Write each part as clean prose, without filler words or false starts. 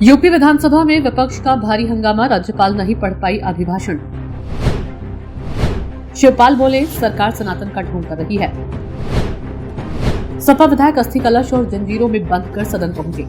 UP विधानसभा में विपक्ष का भारी हंगामा, राज्यपाल नहीं पढ़ पाई अभिभाषण। शिवपाल बोले, सरकार सनातन का ढोंग कर रही है। सपा विधायक अस्थि कलश और जंजीरों में बंद कर सदन पहुंचे।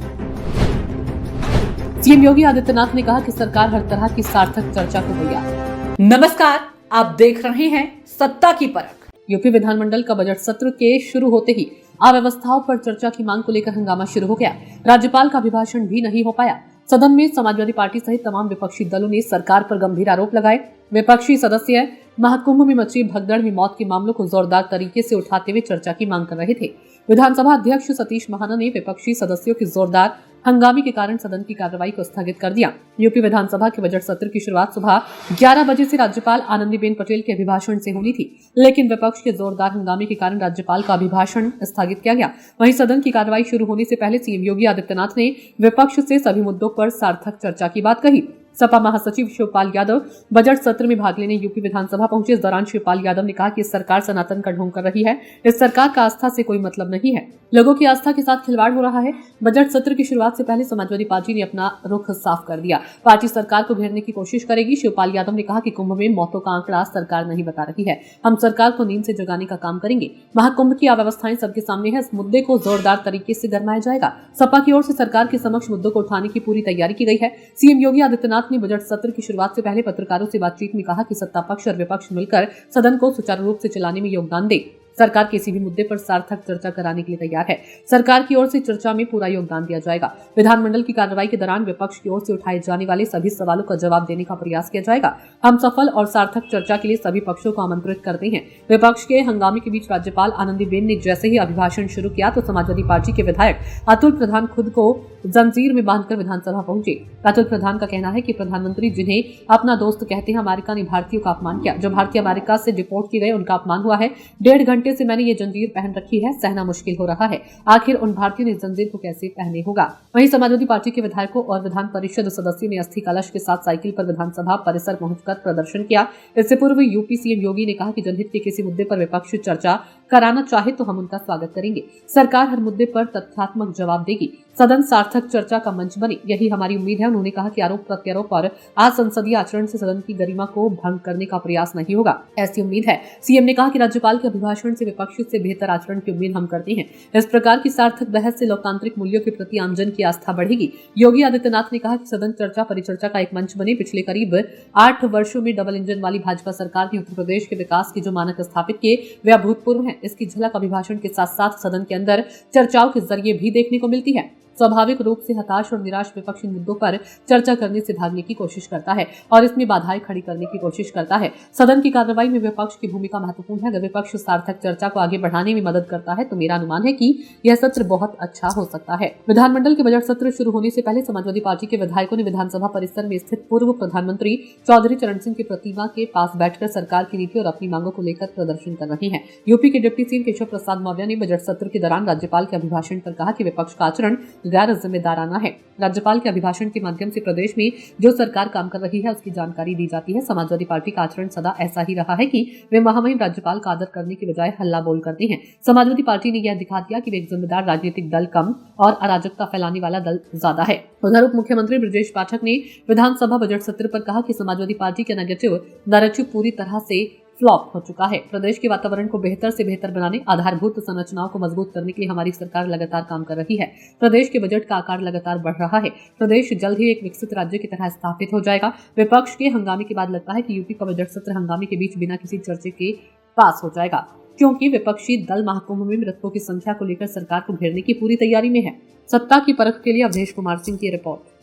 सीएम योगी आदित्यनाथ ने कहा कि सरकार हर तरह की सार्थक चर्चा को तैयार। नमस्कार, आप देख रहे हैं सत्ता की परख। यूपी विधानमंडल का बजट सत्र के शुरू होते ही अव्यवस्थाओं पर चर्चा की मांग को लेकर हंगामा शुरू हो गया। राज्यपाल का अभिभाषण भी नहीं हो पाया। सदन में समाजवादी पार्टी सहित तमाम विपक्षी दलों ने सरकार पर गंभीर आरोप लगाए। विपक्षी सदस्य महाकुंभ में मची भगदड़ में मौत के मामलों को जोरदार तरीके से उठाते हुए चर्चा की मांग कर रहे थे। विधानसभा अध्यक्ष सतीश महाना ने विपक्षी सदस्यों की जोरदार हंगामे के कारण सदन की कार्रवाई को स्थगित कर दिया। यूपी विधानसभा के बजट सत्र की शुरुआत सुबह 11 बजे से राज्यपाल आनंदीबेन पटेल के अभिभाषण से होनी थी, लेकिन विपक्ष के जोरदार हंगामे के कारण राज्यपाल का अभिभाषण स्थगित किया गया। वहीं सदन की कार्रवाई शुरू होने से पहले सीएम योगी आदित्यनाथ ने विपक्ष से सभी मुद्दों पर सार्थक चर्चा की बात कही। सपा महासचिव शिवपाल यादव बजट सत्र में भाग लेने यूपी विधानसभा पहुंचे। इस दौरान शिवपाल यादव ने कहा कि सरकार सनातन का ढोंग कर रही है। इस सरकार का आस्था से कोई मतलब नहीं है, लोगों की आस्था के साथ खिलवाड़ हो रहा है। बजट सत्र की शुरुआत से पहले समाजवादी पार्टी ने अपना रुख साफ कर दिया। पार्टी सरकार को घेरने की कोशिश करेगी। शिवपाल यादव ने कहा कि कुंभ में मौतों का आंकड़ा सरकार नहीं बता रही है, हम सरकार को नींद से जगाने का काम करेंगे। महाकुंभ की अव्यवस्थाएं सबके सामने है, इस मुद्दे को जोरदार तरीके से गरमाया जाएगा। सपा की ओर से सरकार के समक्ष मुद्दों को उठाने की पूरी तैयारी की गई है। सीएम योगी आदित्यनाथ ने बजट सत्र की शुरुआत से पहले पत्रकारों से बातचीत में कहा कि सत्ता पक्ष और विपक्ष मिलकर सदन को सुचारू रूप से चलाने में योगदान दे। सरकार किसी भी मुद्दे पर सार्थक चर्चा कराने के लिए तैयार है। सरकार की ओर से चर्चा में पूरा योगदान दिया जाएगा। विधानमंडल की कार्रवाई के दौरान विपक्ष की ओर से उठाए जाने वाले सभी सवालों का जवाब देने का प्रयास किया जाएगा। हम सफल और सार्थक चर्चा के लिए सभी पक्षों को आमंत्रित करते हैं। विपक्ष के हंगामे के बीच राज्यपाल आनंदीबेन ने जैसे ही अभिभाषण शुरू किया तो समाजवादी पार्टी के विधायक अतुल प्रधान खुद को जंजीर में बांधकर विधानसभा पहुंचे। अतुल प्रधान का कहना है कि प्रधानमंत्री जिन्हें अपना दोस्त कहते हैं, अमेरिका ने भारतीयों का अपमान किया। जो भारतीय अमेरिका से डिपोर्ट किए गए उनका अपमान हुआ है। 1.5 घंटे से मैंने ये जंजीर पहन रखी है, सहना मुश्किल हो रहा है। आखिर उन भारतीयों ने जंजीर को कैसे पहने होगा। वहीं समाजवादी पार्टी के विधायकों और विधान परिषद सदस्यों ने अस्थि कलश के साथ साइकिल पर विधानसभा परिसर पहुंचकर प्रदर्शन किया। इससे पूर्व यूपी सीएम योगी ने कहा कि जनहित के किसी मुद्दे पर विपक्ष चर्चा कराना चाहे तो हम उनका स्वागत करेंगे। सरकार हर मुद्दे पर तथ्यात्मक जवाब देगी। सदन सार्थक चर्चा का मंच बने, यही हमारी उम्मीद है। उन्होंने कहा कि आरोप प्रत्यारोप और असंसदीय आचरण से सदन की गरिमा को भंग करने का प्रयास नहीं होगा, ऐसी उम्मीद है। सीएम ने कहा कि राज्यपाल के अभिभाषण से विपक्ष से बेहतर आचरण की उम्मीद हम करते हैं। इस प्रकार की सार्थक बहस से लोकतांत्रिक मूल्यों के प्रति आमजन की आस्था बढ़ेगी। योगी आदित्यनाथ ने कहा कि सदन चर्चा परिचर्चा का एक मंच बने। पिछले करीब 8 वर्षों में डबल इंजन वाली भाजपा सरकार ने उत्तर प्रदेश के विकास के जो मानक स्थापित किए वे अभूतपूर्व हैं। इसकी झलक अभिभाषण के साथ साथ सदन के अंदर चर्चाओं के जरिए भी देखने को मिलती है। स्वाभाविक रूप से हताश और निराश विपक्ष इन मुद्दों पर चर्चा करने से भागने की कोशिश करता है और इसमें बाधाएं खड़ी करने की कोशिश करता है। सदन की कार्रवाई में विपक्ष की भूमिका महत्वपूर्ण है। अगर विपक्ष सार्थक चर्चा को आगे बढ़ाने में मदद करता है तो मेरा अनुमान है कि यह सत्र बहुत अच्छा हो सकता है। विधानमंडल के बजट सत्र शुरू होने से पहले समाजवादी पार्टी के विधायकों ने विधानसभा परिसर में स्थित पूर्व प्रधानमंत्री चौधरी चरण सिंह की प्रतिमा के पास बैठकर सरकार की नीति और अपनी मांगों को लेकर प्रदर्शन कर रहे हैं। यूपी के डिप्टी सीएम केशव प्रसाद मौर्य ने बजट सत्र के दौरान राज्यपाल के अभिभाषण पर कहा कि विपक्ष का आचरण गैर जिम्मेदाराना है। राज्यपाल के अभिभाषण के माध्यम से प्रदेश में जो सरकार काम कर रही है उसकी जानकारी दी जाती है। समाजवादी पार्टी का आचरण सदा ऐसा ही रहा है कि वे महामहिम राज्यपाल का आदर करने की बजाय हल्ला बोल करते हैं। समाजवादी पार्टी ने यह दिखा दिया कि वे एक जिम्मेदार राजनीतिक दल कम और अराजकता फैलाने वाला दल ज्यादा है। उधर उप मुख्यमंत्री ब्रजेश पाठक ने विधानसभा बजट सत्र पर कहा कि समाजवादी पार्टी का नेगेटिव नैरेटिव पूरी तरह से फ्लॉप हो चुका है। प्रदेश के वातावरण को बेहतर से बेहतर बनाने, आधारभूत संरचनाओं को मजबूत करने के लिए हमारी सरकार लगातार काम कर रही है। प्रदेश के बजट का आकार लगातार बढ़ रहा है। प्रदेश जल्द ही एक विकसित राज्य की तरह स्थापित हो जाएगा। विपक्ष के हंगामे के बाद लगता है कि यूपी का बजट सत्र हंगामे के बीच बिना किसी चर्चा के पास हो जाएगा, क्योंकि विपक्षी दल महाकुंभ में मृतकों की संख्या को लेकर सरकार को घेरने की पूरी तैयारी में है। सत्ता की परख के लिए अवधेश कुमार सिंह की रिपोर्ट।